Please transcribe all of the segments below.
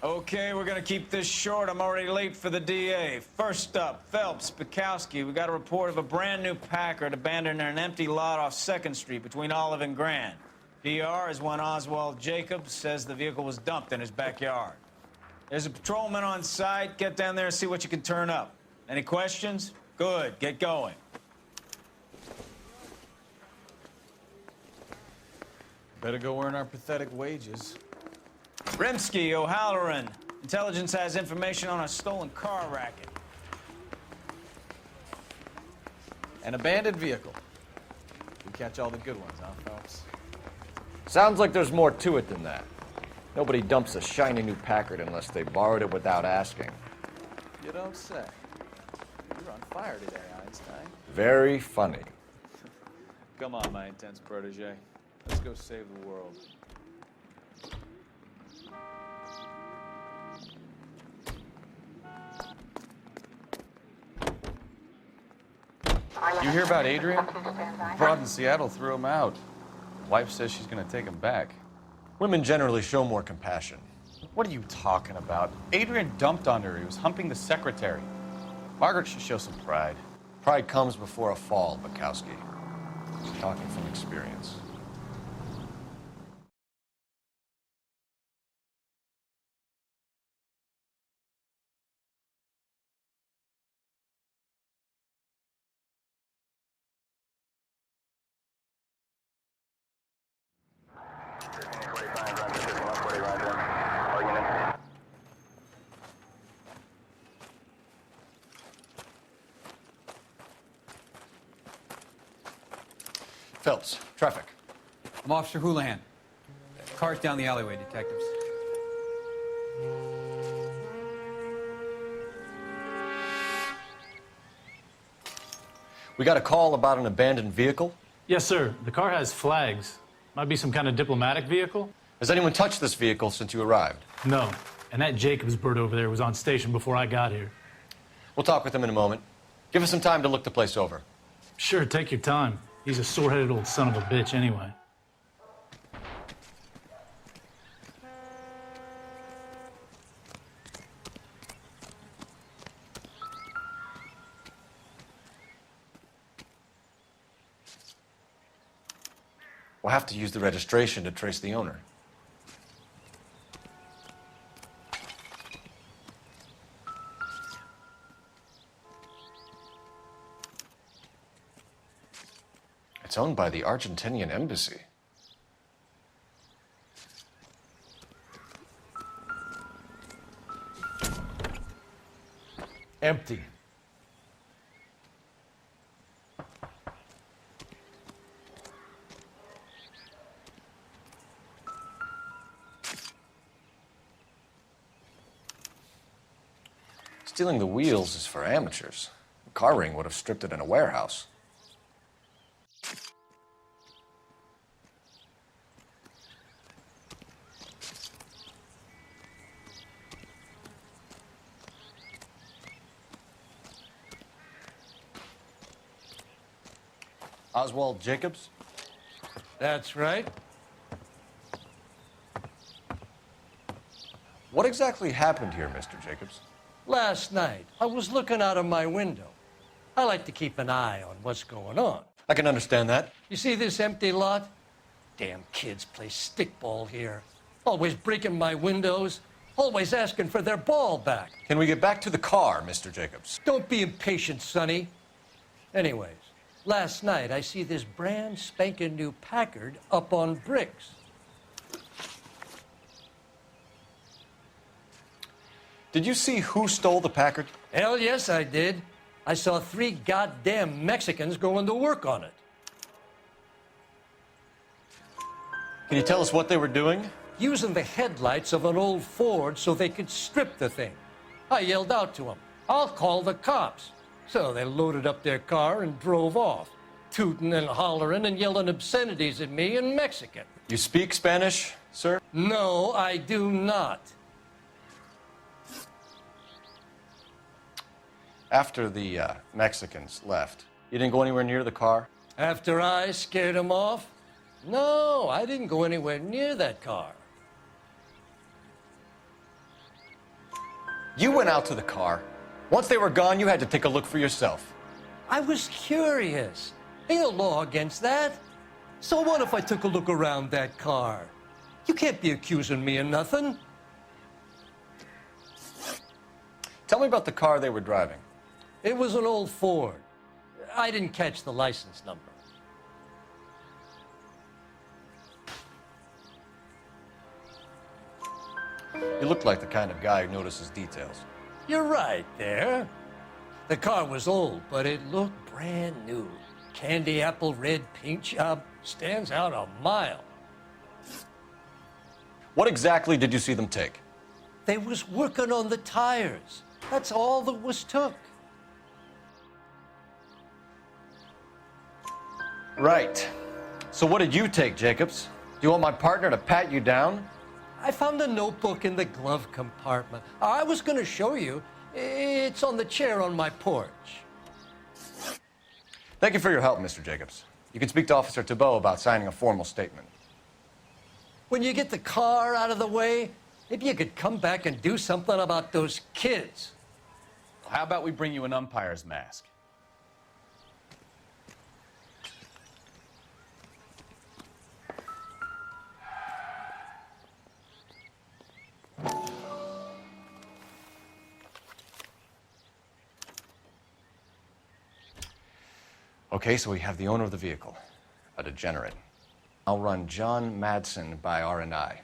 Okay, we're gonna keep this short. I'm already late for the DA. First up, Phelps, Bukowski. We got a report of a brand new Packard abandoned in an empty lot off 2nd Street between Olive and Grand. DR is one Oswald Jacobs says the vehicle was dumped in his backyard. There's a patrolman on site. Get down there and see what you can turn up. Any questions? Good, get going. Better go earn our pathetic wages. Rimsky, O'Halloran. Intelligence has information on a stolen car racket. An abandoned vehicle. We catch all the good ones, huh, Phelps? Sounds like there's more to it than that. Nobody dumps a shiny new Packard unless they borrowed it without asking. You don't say. You're on fire today, Einstein. Very funny. Come on, my intense protege. Let's go save the world. You hear about Adrian? Broad in Seattle threw him out. Wife says she's gonna take him back. Women generally show more compassion. What are you talking about? Adrian dumped on her. He was humping the secretary. Margaret should show some pride. Pride comes before a fall, Bukowski. She's talking from experience. Phelps, traffic. I'm Officer Houlihan. Car's down the alleyway, detectives. We got a call about an abandoned vehicle. Yes, sir. The car has flags. Might be some kind of diplomatic vehicle. Has anyone touched this vehicle since you arrived? No. And that Jacobs bird over there was on station before I got here. We'll talk with him in a moment. Give us some time to look the place over. Sure, take your time. He's a sore-headed old son of a bitch anyway. We'll have to use the registration to trace the owner. It's owned by the Argentinian embassy. Empty. Stealing the wheels is for amateurs. A car ring would have stripped it in a warehouse. Oswald Jacobs? That's right. What exactly happened here, Mr. Jacobs? Last night, I was looking out of my window. I like to keep an eye on what's going on. I can understand that. You see this empty lot? Damn kids play stickball here. Always breaking my windows, always asking for their ball back. Can we get back to the car, Mr. Jacobs? Don't be impatient, Sonny. Anyways, last night I see this brand spanking new Packard up on bricks. Did you see who stole the Packard? Hell yes, I did. I saw 3 goddamn Mexicans going to work on it. Can you tell us what they were doing? Using the headlights of an old Ford so they could strip the thing. I yelled out to them, "I'll call the cops." So they loaded up their car and drove off. tooting and hollering and yelling obscenities at me in Mexican. You speak Spanish, sir? No, I do not. After the Mexicans left, you didn't go anywhere near the car? After I scared him off? No, I didn't go anywhere near that car. You went out to the car. Once they were gone, you had to take a look for yourself. I was curious. Ain't no law against that. So what if I took a look around that car? You can't be accusing me of nothing. Tell me about the car they were driving. It was an old Ford. I didn't catch the license number. You look like the kind of guy who notices details. You're right there. The car was old, but it looked brand new. Candy apple red paint job stands out a mile. What exactly did you see them take? They was working on the tires. That's all that was took. Right. So what did you take, Jacobs? Do you want my partner to pat you down? I found a notebook in the glove compartment. I was going to show you. It's on the chair on my porch. Thank you for your help, Mr. Jacobs. You can speak to Officer Thibault about signing a formal statement. When you get the car out of the way, maybe you could come back and do something about those kids. How about we bring you an umpire's mask? Okay, so we have the owner of the vehicle, a degenerate. I'll run John Madsen by R&I.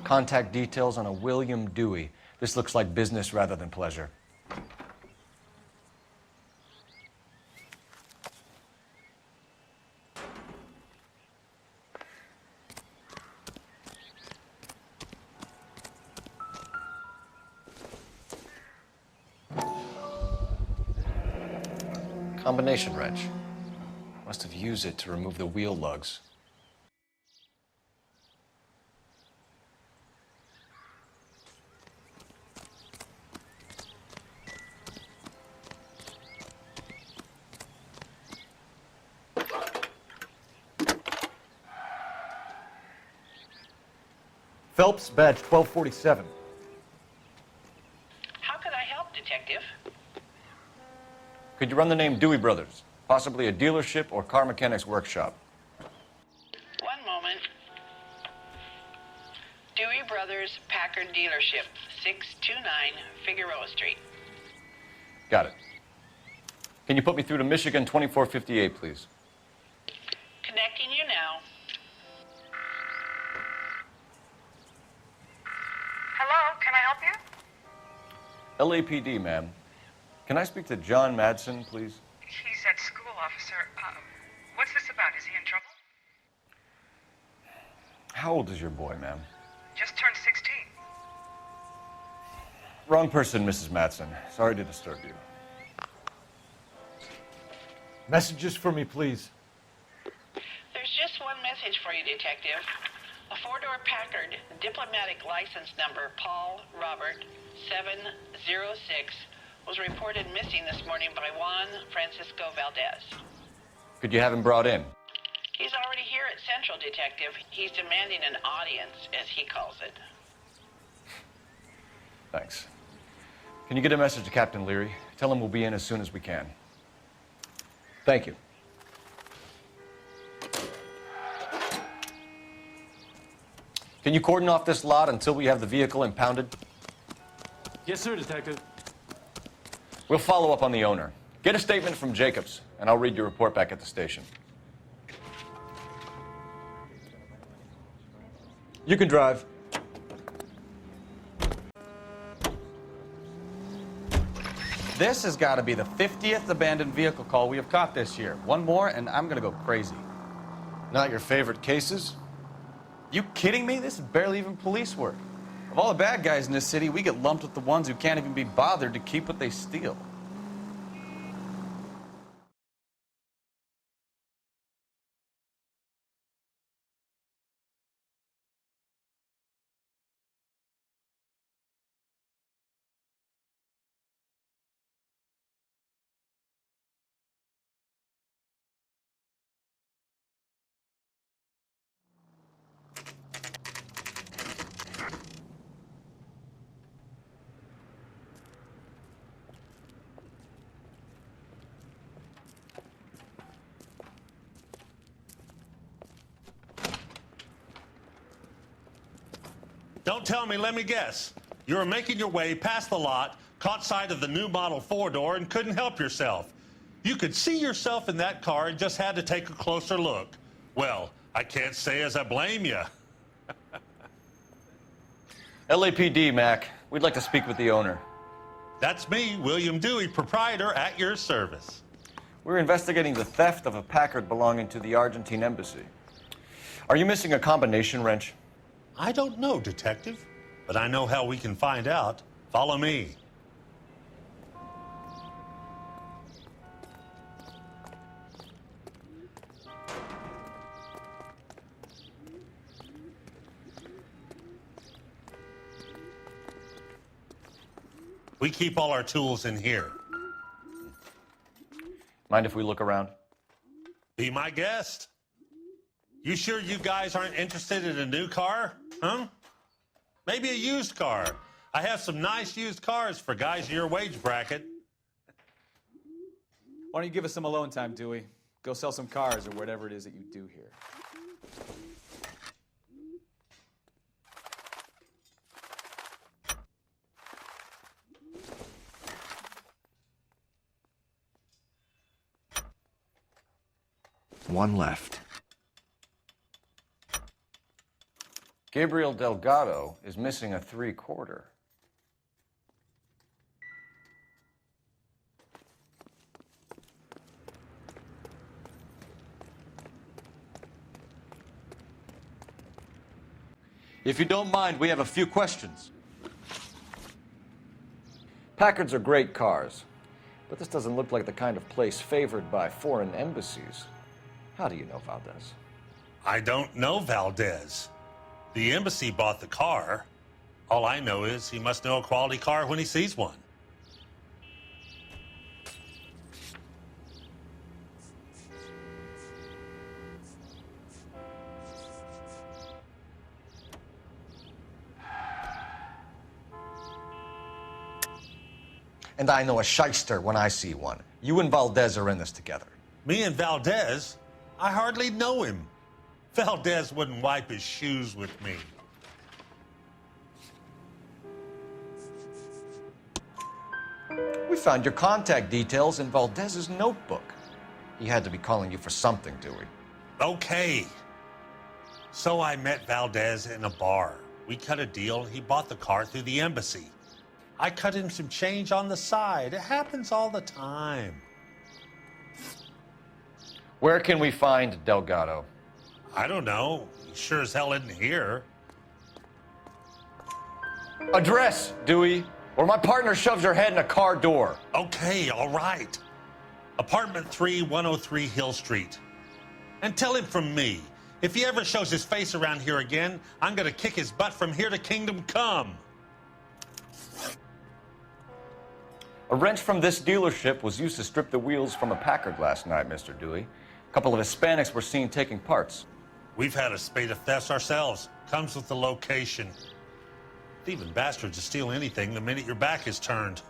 Contact details on a William Dewey. This looks like business rather than pleasure. Combination wrench. Must have used it to remove the wheel lugs. Phelps, badge 1247. How could I help, Detective? Could you run the name Dewey Brothers? Possibly a dealership or car mechanics workshop. One moment. Dewey Brothers Packard Dealership, 629 Figueroa Street. Got it. Can you put me through to Michigan 2458, please? Connecting you now. Hello, can I help you? LAPD, ma'am. Can I speak to John Madsen, please? He's at school, officer. What's this about? Is he in trouble? How old is your boy, ma'am? Just turned 16. Wrong person, Mrs. Madsen. Sorry to disturb you. Messages for me, please. There's just one message for you, Detective. A four-door Packard, diplomatic license number Paul Robert 706, was reported missing this morning by Juan Francisco Valdez. Could you have him brought in? He's already here at Central, Detective. He's demanding an audience, as he calls it. Thanks. Can you get a message to Captain Leary? Tell him we'll be in as soon as we can. Thank you. Can you cordon off this lot until we have the vehicle impounded? Yes, sir, Detective. We'll follow up on the owner. Get a statement from Jacobs, and I'll read your report back at the station. You can drive. This has got to be the 50th abandoned vehicle call we have caught this year. One more, and I'm going to go crazy. Not your favorite cases? You kidding me? This is barely even police work. Of all the bad guys in this city, we get lumped with the ones who can't even be bothered to keep what they steal. Don't tell me, let me guess. You were making your way past the lot, caught sight of the new model four-door, and couldn't help yourself. You could see yourself in that car and just had to take a closer look. Well, I can't say as I blame you. LAPD, Mac. We'd like to speak with the owner. That's me, William Dewey, proprietor, at your service. We're investigating the theft of a Packard belonging to the Argentine embassy. Are you missing a combination wrench? I don't know, Detective, but I know how we can find out. Follow me. We keep all our tools in here. Mind if we look around? Be my guest. You sure you guys aren't interested in a new car? Huh? Maybe a used car. I have some nice used cars for guys in your wage bracket. Why don't you give us some alone time, Dewey? Go sell some cars or whatever it is that you do here. One left. Gabriel Delgado is missing a 3/4. If you don't mind, we have a few questions. Packards are great cars, but this doesn't look like the kind of place favored by foreign embassies. How do you know Valdez? I don't know Valdez. The embassy bought the car. All I know is he must know a quality car when he sees one. And I know a shyster when I see one. You and Valdez are in this together. Me and Valdez? I hardly know him. Valdez wouldn't wipe his shoes with me. We found your contact details in Valdez's notebook. He had to be calling you for something, Dewey. Okay. So I met Valdez in a bar. We cut a deal. He bought the car through the embassy. I cut him some change on the side. It happens all the time. Where can we find Delgado? I don't know. He sure as hell isn't here. Address, Dewey, or my partner shoves your head in a car door. Okay, all right. Apartment 3, 103 Hill Street. And tell him from me, if he ever shows his face around here again, I'm gonna kick his butt from here to Kingdom Come. A wrench from this dealership was used to strip the wheels from a Packard last night, Mr. Dewey. A couple of Hispanics were seen taking parts. We've had a spate of thefts ourselves. Comes with the location. Thieving bastards to steal anything the minute your back is turned.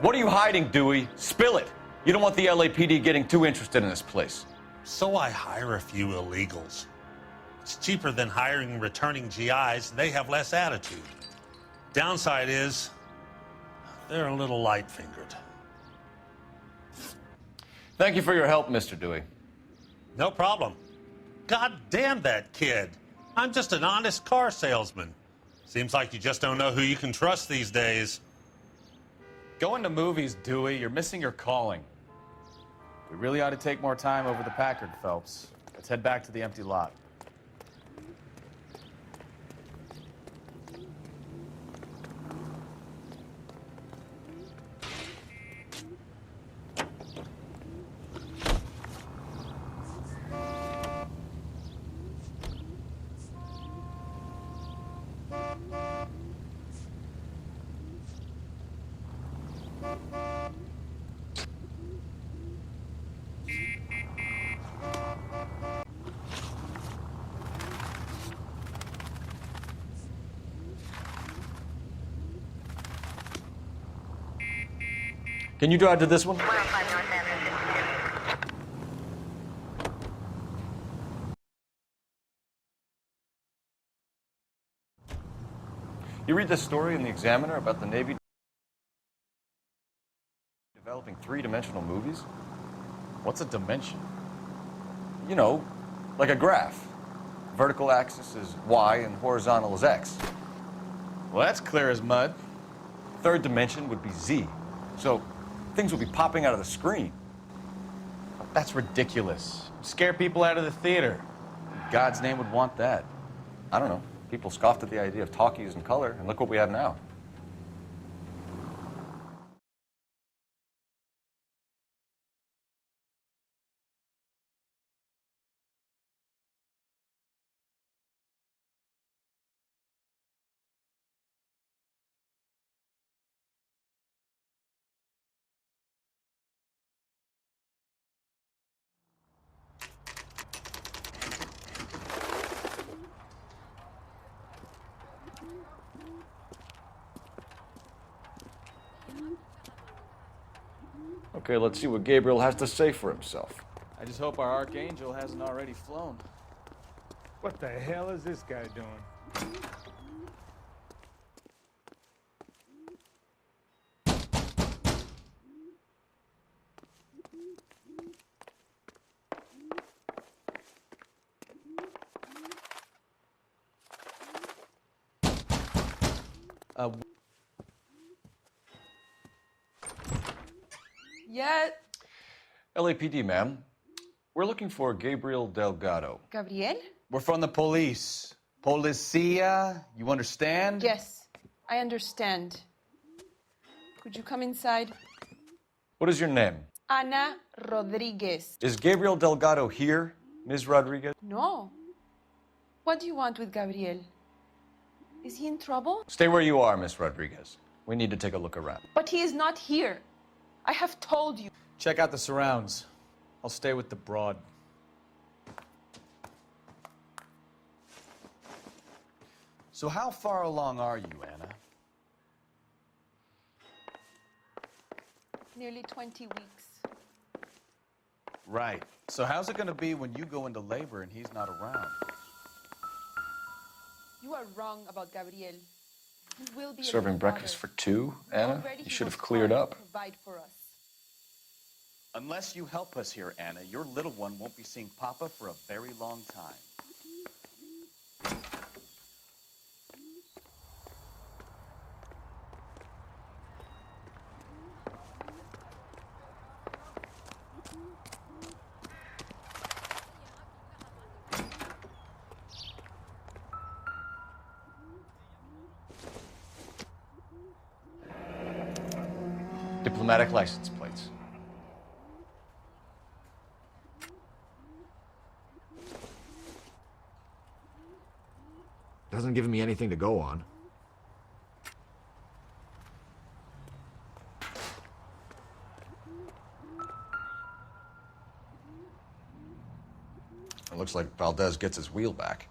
What are you hiding, Dewey? Spill it. You don't want the LAPD getting too interested in this place. So I hire a few illegals. It's cheaper than hiring returning GIs. They have less attitude. Downside is, they're a little light-fingered. Thank you for your help, Mr. Dewey. No problem. God damn that kid. I'm just an honest car salesman. Seems like you just don't know who you can trust these days. Going to movies, Dewey. You're missing your calling. We really ought to take more time over the Packard, Phelps. Let's head back to the empty lot. Can you drive to this one? You read this story in the Examiner about the Navy developing three-dimensional movies? What's a dimension? You know, like a graph. Vertical axis is Y and horizontal is X. Well, that's clear as mud. Third dimension would be Z. So things would be popping out of the screen. That's ridiculous. Scare people out of the theater. God's name would want that. I don't know. People scoffed at the idea of talkies in color, and look what we have now. Okay, let's see what Gabriel has to say for himself. I just hope our archangel hasn't already flown. What the hell is this guy doing? Yeah, LAPD, ma'am. We're looking for Gabriel Delgado. Gabriel? We're from the police. Policia, you understand? Yes, I understand. Could you come inside? What is your name? Ana Rodriguez. Is Gabriel Delgado here, Ms. Rodriguez? No. What do you want with Gabriel? Is he in trouble? Stay where you are, Ms. Rodriguez. We need to take a look around. But he is not here. I have told you. Check out the surrounds. I'll stay with the broad. So how far along are you, Anna? Nearly 20 weeks. Right. So how's it going to be when you go into labor and he's not around? You are wrong about Gabriel. He will be a Serving good breakfast father. for two, Anna? Already You he should was have cleared trying up. to provide for us. Unless you help us here, Anna, your little one won't be seeing Papa for a very long time. Diplomatic license plates. Doesn't give me anything to go on. It looks like Valdez gets his wheel back.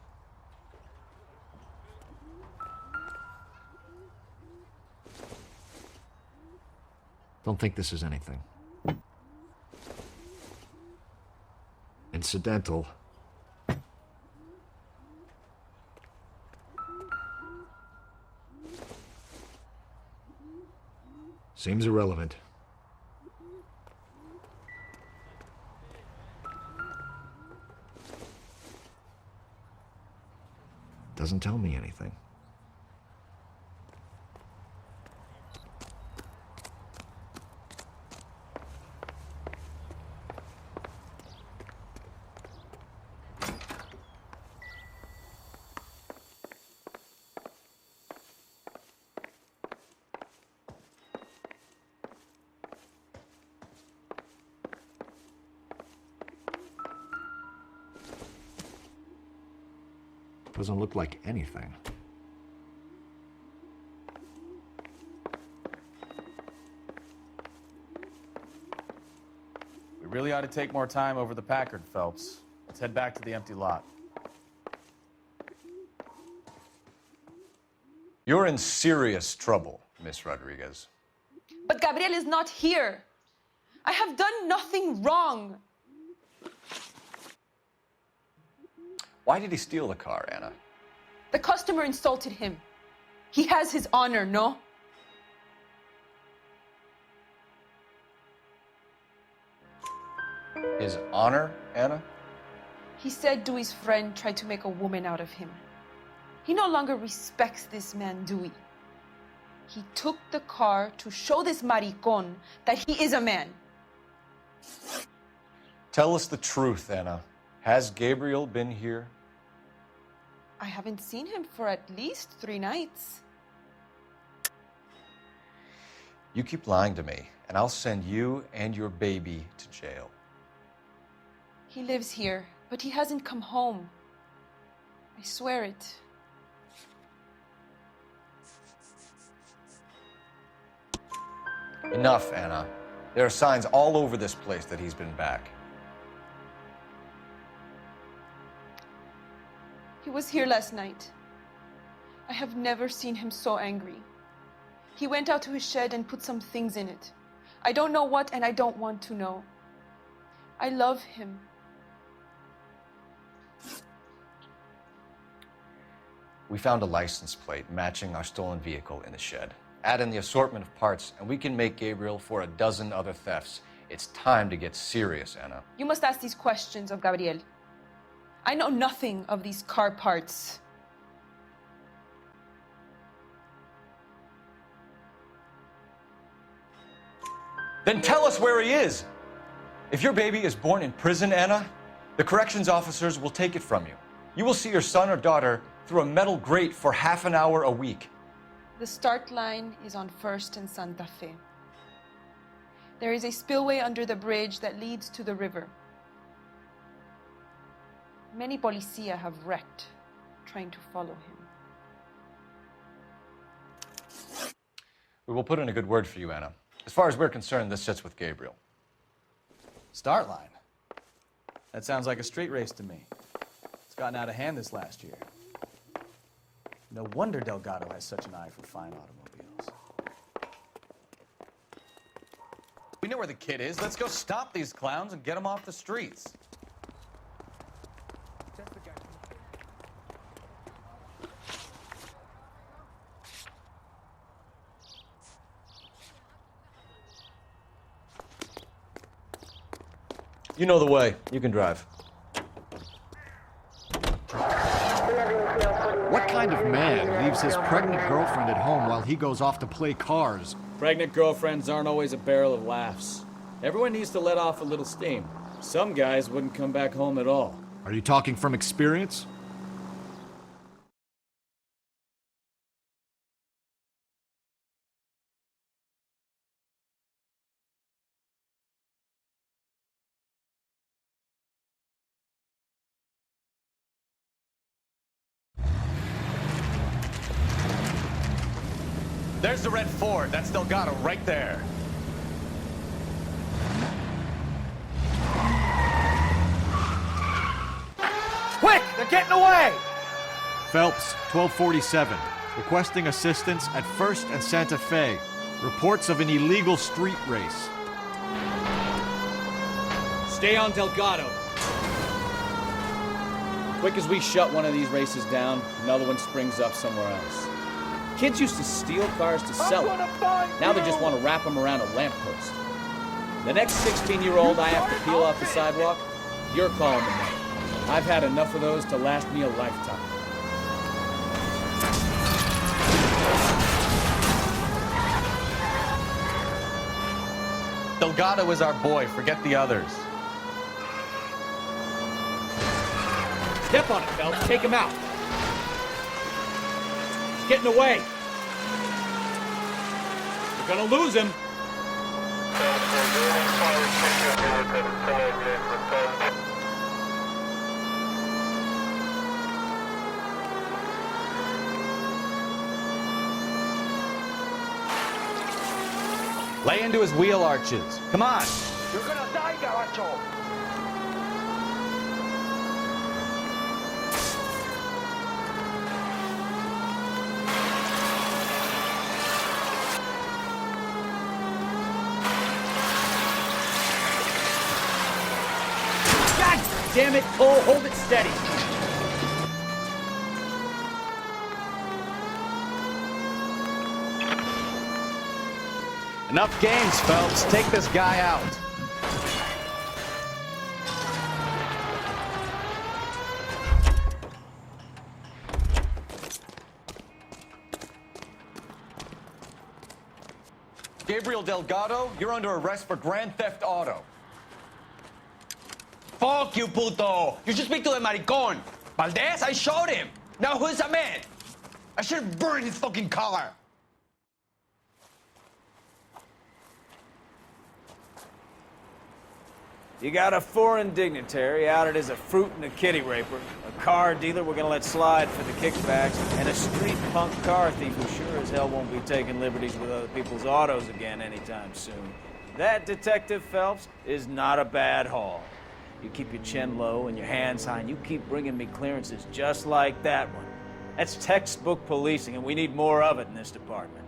Don't think this is anything. Incidental. Seems irrelevant. Doesn't tell me anything. Doesn't look like anything. We really ought to take more time over the Packard, Phelps. Let's head back to the empty lot. You're in serious trouble, Miss Rodriguez. But Gabriel is not here. I have done nothing wrong. Why did he steal the car, Anna? The customer insulted him. He has his honor, no? His honor, Anna? He said Dewey's friend tried to make a woman out of him. He no longer respects this man, Dewey. He took the car to show this maricon that he is a man. Tell us the truth, Anna. Has Gabriel been here? I haven't seen him for at least 3 nights. You keep lying to me, and I'll send you and your baby to jail. He lives here, but he hasn't come home. I swear it. Enough, Anna. There are signs all over this place that he's been back. He was here last night. I have never seen him so angry. He went out to his shed and put some things in it. I don't know what, and I don't want to know. I love him. We found a license plate matching our stolen vehicle in the shed. Add in the assortment of parts, and we can make Gabriel for a dozen other thefts. It's time to get serious, Anna. You must ask these questions of Gabriel. I know nothing of these car parts. Then tell us where he is. If your baby is born in prison, Anna, the corrections officers will take it from you. You will see your son or daughter through a metal grate for half an hour a week. The start line is on 1st and Santa Fe. There is a spillway under the bridge that leads to the river. Many policia have wrecked trying to follow him. We will put in a good word for you, Anna. As far as we're concerned, this sits with Gabriel. Start line. That sounds like a street race to me. It's gotten out of hand this last year. No wonder Delgado has such an eye for fine automobiles. We know where the kid is. Let's go stop these clowns and get them off the streets. You know the way. You can drive. What kind of man leaves his pregnant girlfriend at home while he goes off to play cars? Pregnant girlfriends aren't always a barrel of laughs. Everyone needs to let off a little steam. Some guys wouldn't come back home at all. Are you talking from experience? There's the red Ford. That's Delgado right there. Quick! They're getting away! Phelps, 1247. Requesting assistance at 1st and Santa Fe. Reports of an illegal street race. Stay on Delgado. Quick as we shut one of these races down, another one springs up somewhere else. Kids used to steal cars to sell them. Now they just want to wrap them around a lamppost. The next 16-year-old I have to peel off the sidewalk, you're calling the money. I've had enough of those to last me a lifetime. Delgado is our boy. Forget the others. Step on it, Phelps. Take him out. He's getting away. We're gonna lose him. Lay into his wheel arches. Come on. You're gonna die, Garacho. God damn it, Cole. Hold it steady. Enough games, Phelps. Take this guy out. Gabriel Delgado, you're under arrest for grand theft auto. Fuck you, puto! You should speak to the maricon. Valdez, I shot him. Now who's a man? I should have burned his fucking car. You got a foreign dignitary outed as a fruit and a kitty raper, a car dealer we're gonna let slide for the kickbacks, and a street punk car thief who sure as hell won't be taking liberties with other people's autos again anytime soon. That, Detective Phelps, is not a bad haul. You keep your chin low and your hands high, and you keep bringing me clearances just like that one. That's textbook policing, and we need more of it in this department.